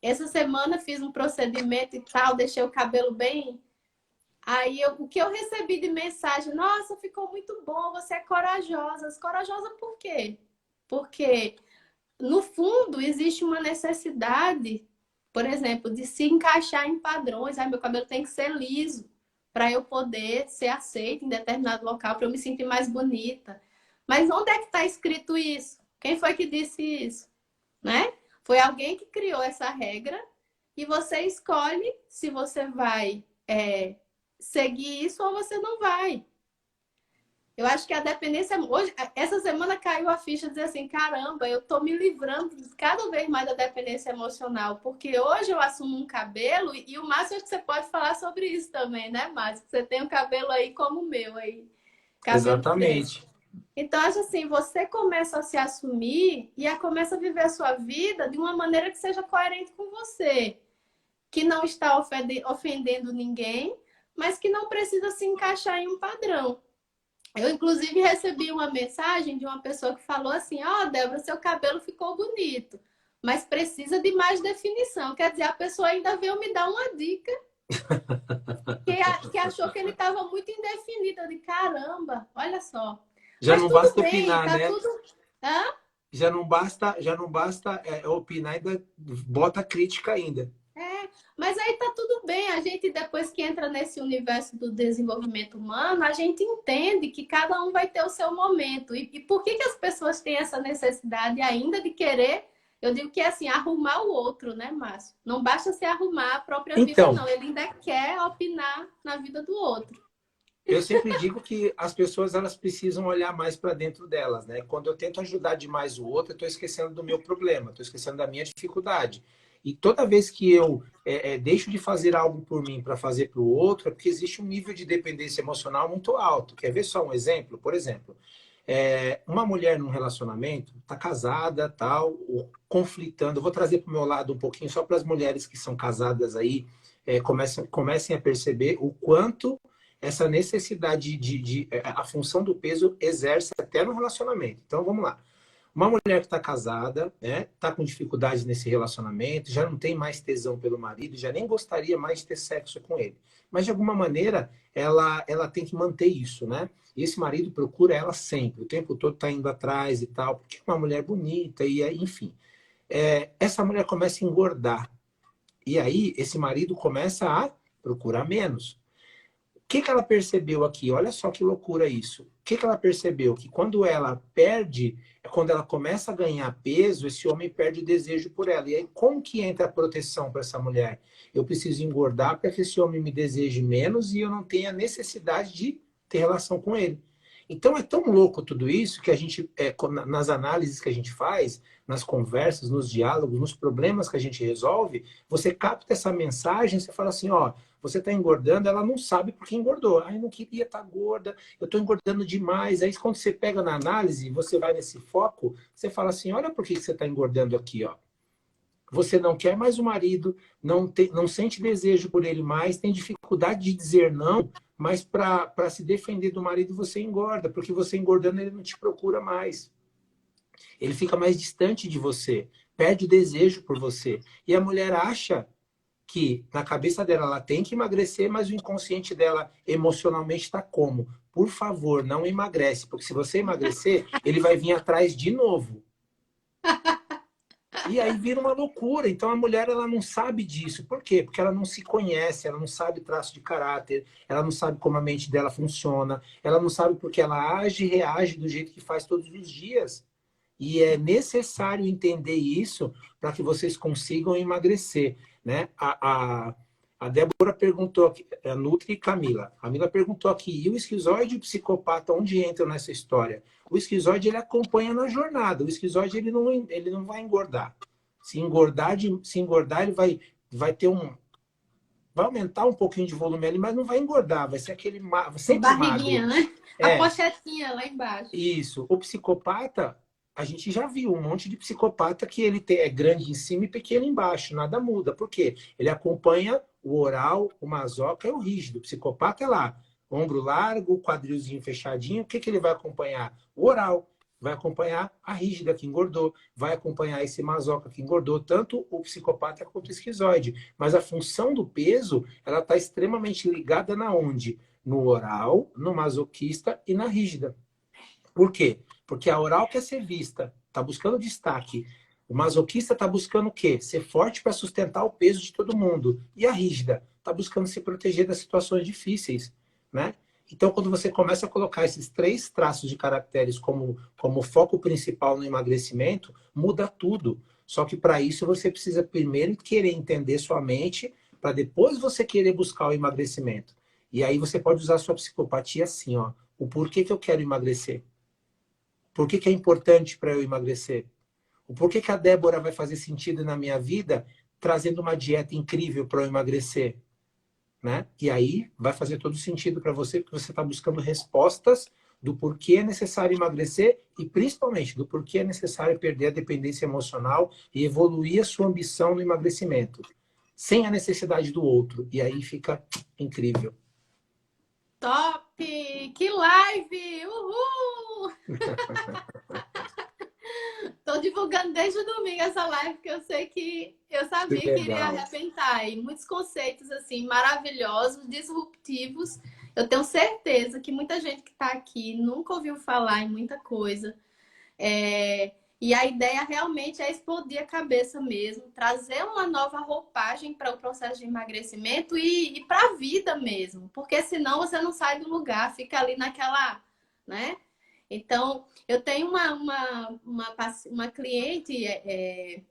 Essa semana fiz um procedimento e tal, deixei o cabelo bem. Aí, o que eu recebi de mensagem, nossa, ficou muito bom, você é corajosa. Corajosa por quê? Porque, no fundo, existe uma necessidade, por exemplo, de se encaixar em padrões. Ai, meu cabelo tem que ser liso. para eu poder ser aceita em determinado local, para eu me sentir mais bonita. Mas onde é que está escrito isso? Quem foi que disse isso? Né? Foi alguém que criou essa regra e você escolhe se você vai seguir isso ou você não vai. Eu acho que a dependência... Hoje, essa semana caiu a ficha de dizer assim, caramba, eu tô me livrando cada vez mais da dependência emocional, porque hoje eu assumo um cabelo e o Márcio, acho que você pode falar sobre isso também, né, Márcio? Você tem um cabelo aí como o meu, aí, cabelo crespo. Exatamente. Então, acho assim, você começa a se assumir e começa a viver a sua vida de uma maneira que seja coerente com você, que não está ofendendo ninguém, mas que não precisa se encaixar em um padrão. Eu, inclusive, recebi uma mensagem de uma pessoa que falou assim, ó, Débora, seu cabelo ficou bonito, mas precisa de mais definição. Quer dizer, a pessoa ainda veio me dar uma dica que achou que ele estava muito indefinido. Eu disse, caramba, olha só. Já Mas não tudo basta bem, opinar, tá né? tudo... Hã? Já não basta opinar, ainda bota crítica ainda. Mas aí tá tudo bem. A gente, depois que entra nesse universo do desenvolvimento humano, a gente entende que cada um vai ter o seu momento. E por que as pessoas têm essa necessidade ainda de querer, eu digo que é assim, arrumar o outro, né, Márcio? Não basta se arrumar a própria vida, Então, não. Ele ainda quer opinar na vida do outro. eu sempre digo que as pessoas elas precisam olhar mais para dentro delas, né? Quando eu tento ajudar demais o outro, eu estou esquecendo do meu problema, estou esquecendo da minha dificuldade. E toda vez que eu deixo de fazer algo por mim para fazer para o outro, é porque existe um nível de dependência emocional muito alto. Quer ver só um exemplo? Por exemplo, uma mulher num relacionamento, está casada, tal, ou conflitando. Eu vou trazer para o meu lado um pouquinho, só para as mulheres que são casadas aí comecem a perceber o quanto essa necessidade a função do peso exerce até no relacionamento. Então, vamos lá. Uma mulher que está casada, né, está com dificuldades nesse relacionamento, já não tem mais tesão pelo marido, já nem gostaria mais de ter sexo com ele. Mas, de alguma maneira, ela tem que manter isso, né? E esse marido procura ela sempre, o tempo todo está indo atrás e tal, porque é uma mulher bonita, e enfim. Essa mulher começa a engordar. E aí, esse marido começa a procurar menos. O que ela percebeu aqui? Olha só que loucura isso. O que ela percebeu? Que quando ela perde, quando ela começa a ganhar peso, esse homem perde o desejo por ela. E aí, como que entra a proteção para essa mulher? Eu preciso engordar para que esse homem me deseje menos e eu não tenha necessidade de ter relação com ele. Então, é tão louco tudo isso que a gente, nas análises que a gente faz, nas conversas, nos diálogos, nos problemas que a gente resolve, você capta essa mensagem, você fala assim, ó, você está engordando, ela não sabe por que engordou. Ai, não queria estar gorda, eu estou engordando demais. Aí quando você pega na análise, você vai nesse foco, você fala assim, olha por que você está engordando aqui, ó. Você não quer mais o marido, não sente desejo por ele mais, tem dificuldade de dizer não, mas para se defender do marido você engorda, porque você engordando ele não te procura mais. Ele fica mais distante de você, perde o desejo por você. E a mulher acha que na cabeça dela ela tem que emagrecer, mas o inconsciente dela emocionalmente está como? Por favor, não emagrece, porque se você emagrecer, ele vai vir atrás de novo. E aí vira uma loucura. Então a mulher ela não sabe disso. Por quê? Porque ela não se conhece, ela não sabe traço de caráter, ela não sabe como a mente dela funciona, ela não sabe porque ela age e reage do jeito que faz todos os dias. E é necessário entender isso para que vocês consigam emagrecer, né? A Débora perguntou aqui, a Nutri e Camila. A Camila perguntou aqui, e o esquizoide e o psicopata, onde entram nessa história? O esquizoide, ele acompanha na jornada. O esquizoide, ele não vai engordar. Se engordar ele vai ter vai aumentar um pouquinho de volume ali, mas não vai engordar. Vai ser aquele sempre Barriguinha, magro. né? A É, pochetinha lá embaixo. isso. O psicopata, a gente já viu um monte de psicopata que é grande em cima e pequeno embaixo, nada muda. Por quê? Ele acompanha o oral, o masoca e o rígido. O psicopata é lá, ombro largo, quadrilzinho fechadinho. O que, que ele vai acompanhar? O oral. Vai acompanhar a rígida que engordou, vai acompanhar esse masoca que engordou, tanto o psicopata quanto o esquizoide. Mas a função do peso, ela está extremamente ligada na onde? No oral, no masoquista e na rígida. Por quê? Porque a oral quer ser vista, está buscando destaque. O masoquista está buscando o quê? Ser forte para sustentar o peso de todo mundo. E a rígida está buscando se proteger das situações difíceis, né? Então, quando você começa a colocar esses três traços de caracteres como foco principal no emagrecimento, muda tudo. Só que para isso você precisa primeiro querer entender sua mente, para depois você querer buscar o emagrecimento. E aí você pode usar a sua psicopatia assim, ó. O porquê que eu quero emagrecer? Por que que é importante para eu emagrecer? O porquê que a Débora vai fazer sentido na minha vida trazendo uma dieta incrível para eu emagrecer? Né? E aí vai fazer todo sentido para você, porque você está buscando respostas do porquê é necessário emagrecer e principalmente do porquê é necessário perder a dependência emocional e evoluir a sua ambição no emagrecimento, sem a necessidade do outro. E aí fica incrível. Top! Que live! Uhul! Tô divulgando desde o domingo essa live, que eu sei que eu Que sabia que iria legal. arrebentar. E muitos conceitos, assim, maravilhosos, disruptivos. Eu tenho certeza que muita gente que está aqui nunca ouviu falar em muita coisa. E a ideia realmente é explodir a cabeça mesmo, trazer uma nova roupagem para o processo de emagrecimento e para a vida mesmo. Porque senão você não sai do lugar, fica ali naquela, né? Então, eu tenho uma cliente,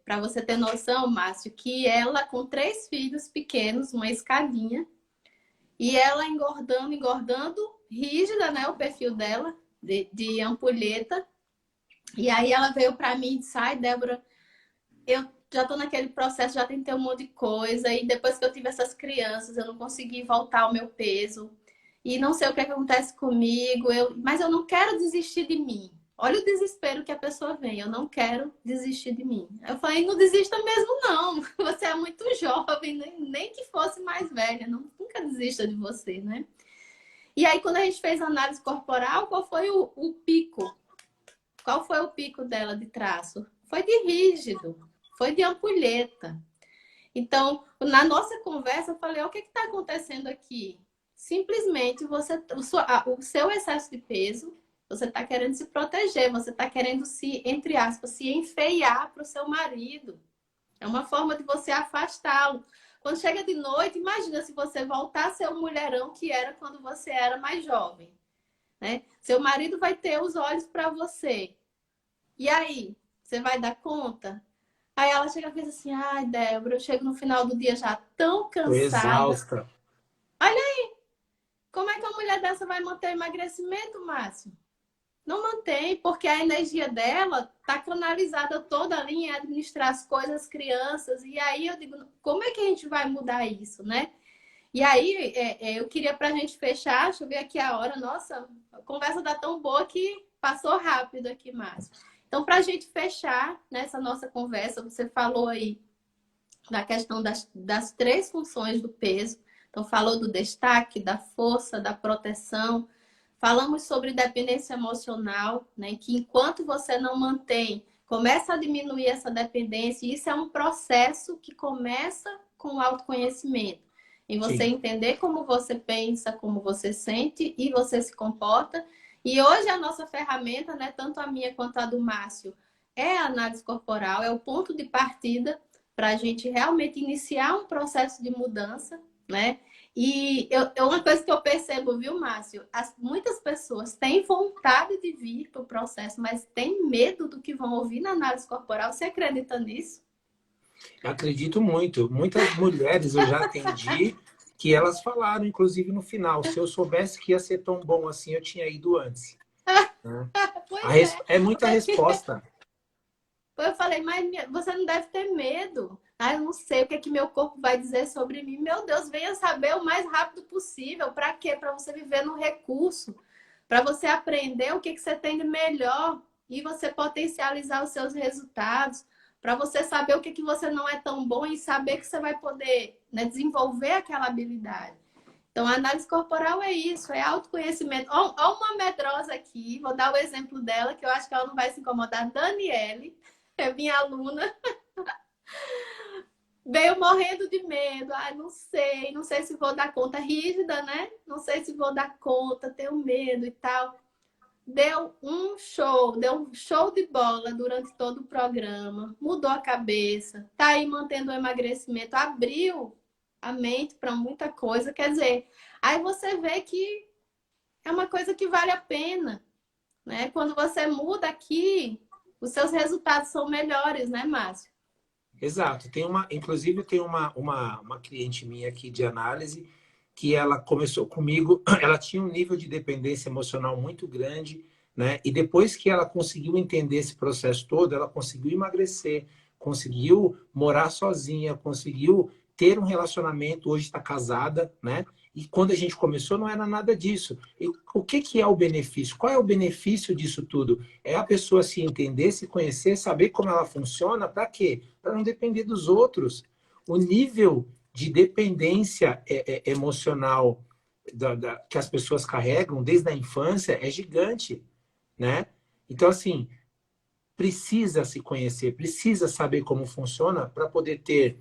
para você ter noção, Márcio, que ela, com 3 filhos pequenos, uma escadinha, e ela engordando, engordando, rígida, né? O perfil dela, de ampulheta. E aí ela veio para mim e disse, ai, Débora, eu já estou naquele processo, já tentei um monte de coisa, e depois que eu tive essas crianças, eu não consegui voltar ao meu peso. E não sei o que acontece comigo, mas eu não quero desistir de mim. Olha o desespero que a pessoa vem, eu não quero desistir de mim. Eu falei, não desista mesmo não, você é muito jovem, nem que fosse mais velha, nunca desista de você, né? E aí, quando a gente fez a análise corporal, qual foi o pico? Qual foi o pico dela de traço? Foi de rígido, foi de ampulheta. Então, na nossa conversa, eu falei, o que está acontecendo aqui? Simplesmente o seu excesso de peso, você está querendo se proteger, você está querendo se, entre aspas, se enfeiar para o seu marido. É uma forma de você afastá-lo. Quando chega de noite, imagina se você voltar a ser o mulherão que era quando você era mais jovem, né? Seu marido vai ter os olhos para você. E aí, você vai dar conta? Aí ela chega e pensa assim, ai, Débora, eu chego no final do dia já tão Tô cansada. exausta. Como é que uma mulher dessa vai manter o emagrecimento, Márcio? Não mantém, porque a energia dela tá canalizada toda ali em administrar as coisas, as crianças. E aí eu digo, como é que a gente vai mudar isso, né? E aí eu queria pra gente fechar, deixa eu ver aqui a hora. Nossa, a conversa tá tão boa que passou rápido aqui, Márcio. Então, para a gente fechar nessa nossa conversa, você falou aí da questão das 3 funções do peso. Então, falou do destaque, da força, da proteção. Falamos sobre dependência emocional, né? Que enquanto você não mantém, começa a diminuir essa dependência. E isso é um processo que começa com o autoconhecimento. Em você Sim. entender como você pensa, como você sente e você se comporta. E hoje a nossa ferramenta, né, tanto a minha quanto a do Márcio, é a análise corporal, é o ponto de partida para a gente realmente iniciar um processo de mudança, né? E uma coisa que eu percebo, viu, Márcio? Muitas pessoas têm vontade de vir para o processo, mas têm medo do que vão ouvir na análise corporal. Você acredita nisso? Eu acredito muito. Muitas mulheres eu já atendi que elas falaram, inclusive no final, se eu soubesse que ia ser tão bom assim, eu tinha ido antes. Né? Pois é. É muita resposta. Eu falei, mas você não deve ter medo. Ah, eu não sei o que é que meu corpo vai dizer sobre mim. Meu Deus, venha saber o mais rápido possível. Para quê? Para você viver no recurso. Para você aprender o que você tem de melhor e você potencializar os seus resultados. Para você saber o que você não é tão bom e saber que você vai poder, né, desenvolver aquela habilidade. Então, a análise corporal é isso, é autoconhecimento. Olha uma medrosa aqui, vou dar o exemplo dela, que eu acho que ela não vai se incomodar. Daniele, é minha aluna, veio morrendo de medo. Ai, não sei se vou dar conta, rígida, né? Não sei se vou dar conta, tenho medo e tal. deu um show de bola durante todo o programa, mudou a cabeça, tá aí mantendo o emagrecimento, abriu a mente para muita coisa. Quer dizer, aí você vê que é uma coisa que vale a pena, né? Quando você muda aqui, os seus resultados são melhores, né, Márcio? Exato. Inclusive, tem uma cliente minha aqui de análise que ela começou comigo, ela tinha um nível de dependência emocional muito grande, né? E depois que ela conseguiu entender esse processo todo, ela conseguiu emagrecer, conseguiu morar sozinha, conseguiu ter um relacionamento, hoje está casada, né? E quando a gente começou não era nada disso. E o que que é o benefício? Qual é o benefício disso tudo? É a pessoa se entender, se conhecer, saber como ela funciona, para quê? Para não depender dos outros. O nível de dependência emocional que as pessoas carregam desde a infância é gigante, né? Então, assim, precisa se conhecer, precisa saber como funciona para poder ter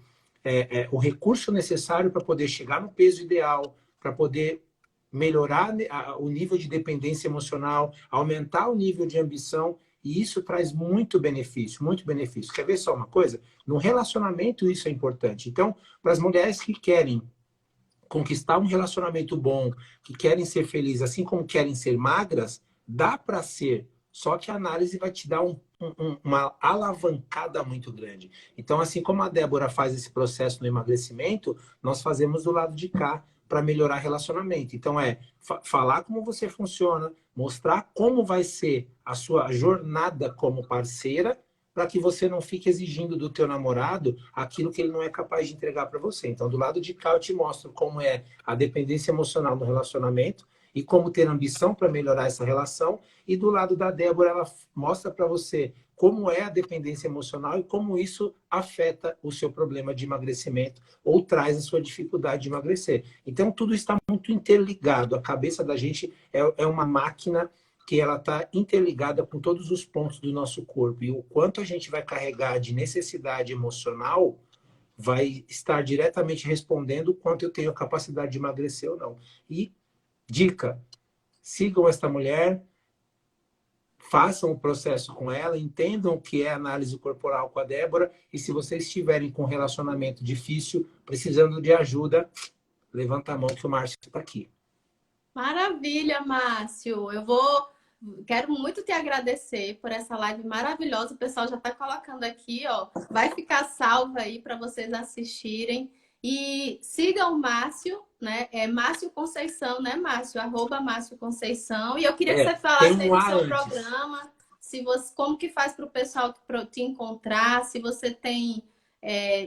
o recurso necessário para poder chegar no peso ideal, para poder melhorar o nível de dependência emocional, aumentar o nível de ambição, e isso traz muito benefício, muito benefício. Quer ver só uma coisa? No relacionamento isso é importante. Então, para as mulheres que querem conquistar um relacionamento bom, que querem ser felizes, assim como querem ser magras, dá para ser. Só que a análise vai te dar uma alavancada muito grande. Então, assim como a Débora faz esse processo no emagrecimento, nós fazemos do lado de cá para melhorar relacionamento. Então, falar como você funciona, mostrar como vai ser a sua jornada como parceira, para que você não fique exigindo do teu namorado aquilo que ele não é capaz de entregar para você. Então, do lado de cá, eu te mostro como é a dependência emocional no relacionamento e como ter ambição para melhorar essa relação. E do lado da Débora, ela mostra para você como é a dependência emocional e como isso afeta o seu problema de emagrecimento ou traz a sua dificuldade de emagrecer. Então, tudo está muito interligado. A cabeça da gente é uma máquina que ela está interligada com todos os pontos do nosso corpo. E o quanto a gente vai carregar de necessidade emocional vai estar diretamente respondendo o quanto eu tenho capacidade de emagrecer ou não. E dica, sigam esta mulher, façam o processo com ela, entendam o que é análise corporal com a Débora, e se vocês estiverem com um relacionamento difícil, precisando de ajuda, levanta a mão que o Márcio está aqui. Maravilha, Márcio. Quero muito te agradecer por essa live maravilhosa. O pessoal já está colocando aqui, ó. Vai ficar salva aí para vocês assistirem. E sigam o Márcio, né? É Márcio Conceição, né, Márcio? @Márcio Conceição. E eu queria que você Tem falasse aí um do A seu antes. programa, se você, como que faz para o pessoal te encontrar, se você tem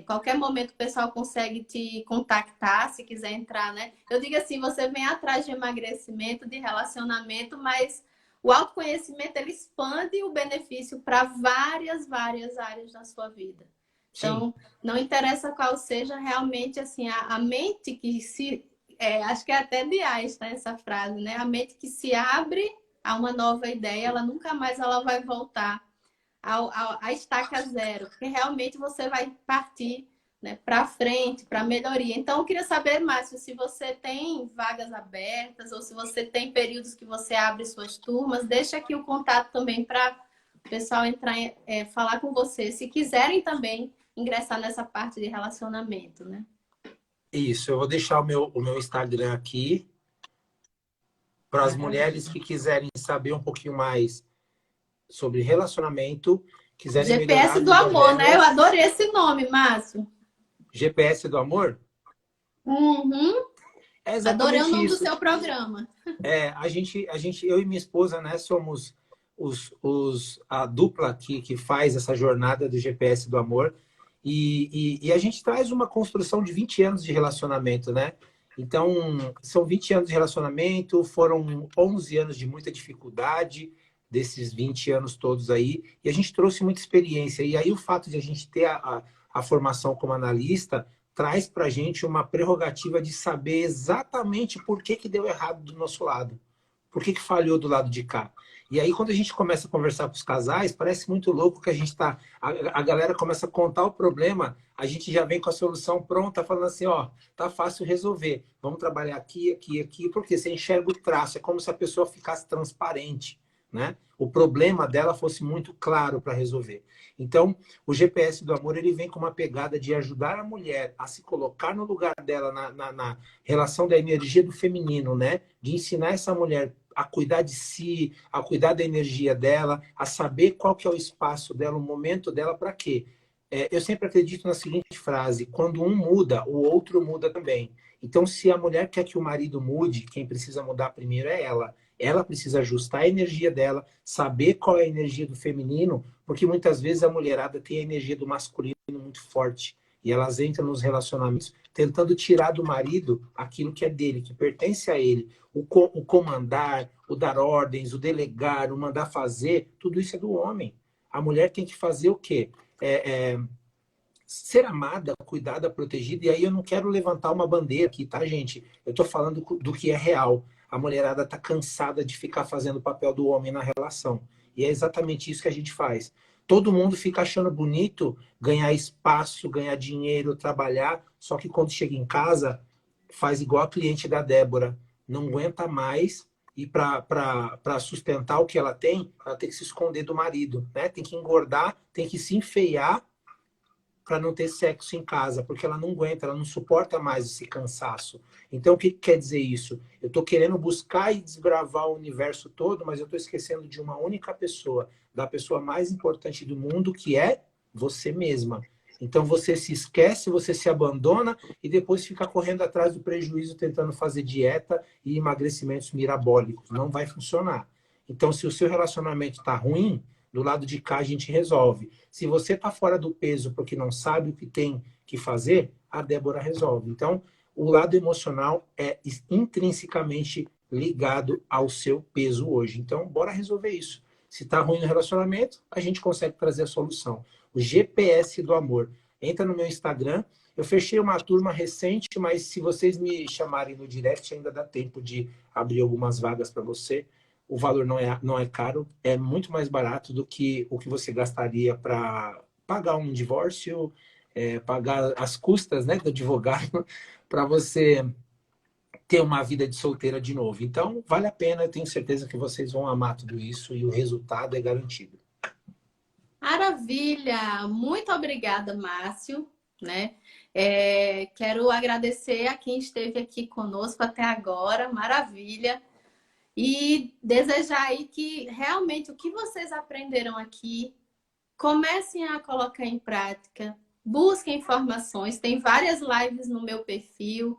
qualquer momento o pessoal consegue te contactar, se quiser entrar, né? Eu digo assim, você vem atrás de emagrecimento, de relacionamento, mas o autoconhecimento, ele expande o benefício para várias áreas da sua vida. Sim. Então, não interessa qual seja realmente, assim, a mente que se... acho que é até de Einstein essa frase, né? A mente que se abre a uma nova ideia, ela nunca mais ela vai voltar à estaca zero, porque realmente você vai partir, né, para frente, para melhoria. Então, eu queria saber, Márcio, se você tem vagas abertas ou se você tem períodos que você abre suas turmas, deixa aqui o contato também para o pessoal entrar, falar com você, se quiserem também ingressar nessa parte de relacionamento, né? Isso, eu vou deixar o meu Instagram aqui para as mulheres que quiserem saber um pouquinho mais sobre relacionamento, quiserem melhorar a GPS do vida amor, né? Eu delas. adorei esse nome, Márcio. GPS do amor? Uhum. É Adorei o exatamente nome do isso. seu programa. Eu e minha esposa, né, somos a dupla que faz essa jornada do GPS do amor. E a gente traz uma construção de 20 anos de relacionamento, né? Então, são 20 anos de relacionamento, foram 11 anos de muita dificuldade desses 20 anos todos aí, e a gente trouxe muita experiência. E aí o fato de a gente ter a formação como analista traz para a gente uma prerrogativa de saber exatamente por que deu errado do nosso lado. Por que falhou do lado de cá? E aí, quando a gente começa a conversar com os casais, parece muito louco que a gente tá. A galera começa a contar o problema, a gente já vem com a solução pronta, falando assim: ó, tá fácil resolver. Vamos trabalhar aqui, aqui, aqui, porque você enxerga o traço, é como se a pessoa ficasse transparente. né? O problema dela fosse muito claro para resolver. Então, o GPS do amor ele vem com uma pegada de ajudar a mulher a se colocar no lugar dela na relação da energia do feminino, né? De ensinar essa mulher a cuidar de si, a cuidar da energia dela, a saber qual que é o espaço dela, o momento dela, para quê? Eu sempre acredito na seguinte frase: quando um muda, o outro muda também. Então, se a mulher quer que o marido mude, quem precisa mudar primeiro é ela. Ela precisa ajustar a energia dela, saber qual é a energia do feminino, porque muitas vezes a mulherada tem a energia do masculino muito forte. E elas entram nos relacionamentos tentando tirar do marido aquilo que é dele, que pertence a ele. O comandar, o dar ordens, o delegar, o mandar fazer, tudo isso é do homem. A mulher tem que fazer o quê? Ser amada, cuidada, protegida. E aí eu não quero levantar uma bandeira aqui, tá, gente? Eu tô falando do que é real. A mulherada tá cansada de ficar fazendo o papel do homem na relação. E é exatamente isso que a gente faz. Todo mundo fica achando bonito ganhar espaço, ganhar dinheiro, trabalhar, só que quando chega em casa, faz igual a cliente da Débora. Não aguenta mais e para sustentar o que ela tem que se esconder do marido, né? Tem que engordar, tem que se enfeiar para não ter sexo em casa, porque ela não aguenta, ela não suporta mais esse cansaço. Então, o que quer dizer isso? Eu estou querendo buscar e desbravar o universo todo, mas eu estou esquecendo de uma única pessoa, da pessoa mais importante do mundo, que é você mesma. Então, você se esquece, você se abandona e depois fica correndo atrás do prejuízo, tentando fazer dieta e emagrecimentos mirabólicos. Não vai funcionar. Então, se o seu relacionamento está ruim, do lado de cá a gente resolve. Se você está fora do peso porque não sabe o que tem que fazer, a Débora resolve. Então, o lado emocional é intrinsecamente ligado ao seu peso hoje. Então, bora resolver isso. Se está ruim no relacionamento, a gente consegue trazer a solução. O GPS do amor. Entra no meu Instagram. Eu fechei uma turma recente, mas se vocês me chamarem no direct, ainda dá tempo de abrir algumas vagas para você. O valor não é caro, é muito mais barato do que o que você gastaria para pagar um divórcio, pagar as custas, né, do advogado, para você ter uma vida de solteira de novo. Então, vale a pena, eu tenho certeza que vocês vão amar tudo isso e o resultado é garantido. Maravilha! Muito obrigada, Márcio, né? Quero agradecer a quem esteve aqui conosco até agora, maravilha. E desejar aí que realmente o que vocês aprenderam aqui, comecem a colocar em prática, busquem informações, tem várias lives no meu perfil.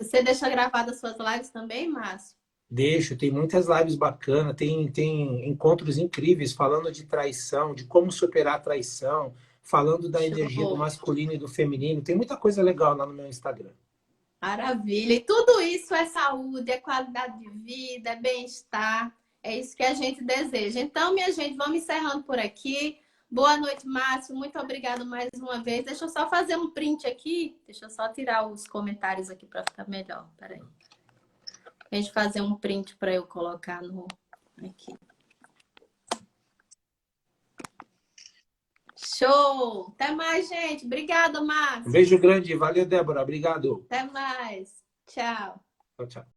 Você deixa gravadas suas lives também, Márcio? Deixo, tem muitas lives bacanas, tem encontros incríveis falando de traição, de como superar a traição, falando da energia do Show! masculino e do feminino. Tem muita coisa legal lá no meu Instagram. Maravilha! E tudo isso é saúde, é qualidade de vida, é bem-estar. É isso que a gente deseja. Então, minha gente, vamos encerrando por aqui. Boa noite, Márcio. Muito obrigada mais uma vez. Deixa eu só fazer um print aqui. Deixa eu só tirar os comentários aqui para ficar melhor. Peraí. Deixa eu fazer um print para eu colocar no aqui. Show! Até mais, gente. Obrigada, Um Márcio. beijo grande, valeu, Débora, obrigado. Até mais. Tchau. Tchau, tchau.